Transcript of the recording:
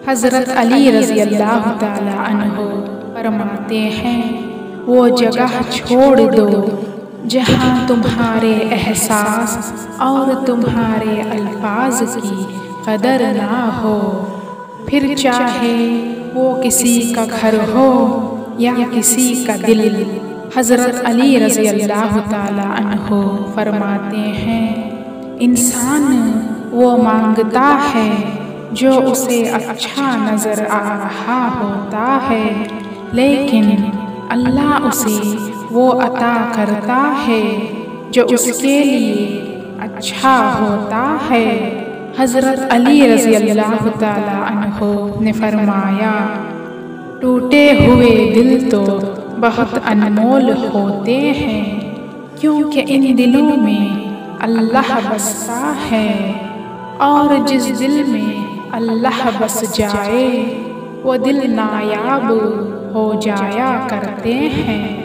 हज़रत अली रज़ी अल्लाह ताला अन्हो फरमाते हैं, वो जगह छोड़ दो जहाँ तुम्हारे एहसास और तुम्हारे अल्फाज की कदर ना हो, फिर चाहे वो किसी का घर हो या किसी का दिल। हज़रत अली रज़ी अल्लाह ताला अन्हो फरमाते हैं, इंसान वो मांगता है जो उसे अच्छा नज़र आ रहा होता है, लेकिन अल्लाह उसे वो अता करता है जो उसके लिए अच्छा होता है। हज़रत अली रज़ी अल्लाह ताला अन्हो ने फरमाया, टूटे हुए दिल तो बहुत अनमोल होते हैं, क्योंकि इन दिलों में अल्लाह बसता है, और जिस दिल में अल्लाह बस जाए वो दिल नायाब हो जाया करते हैं।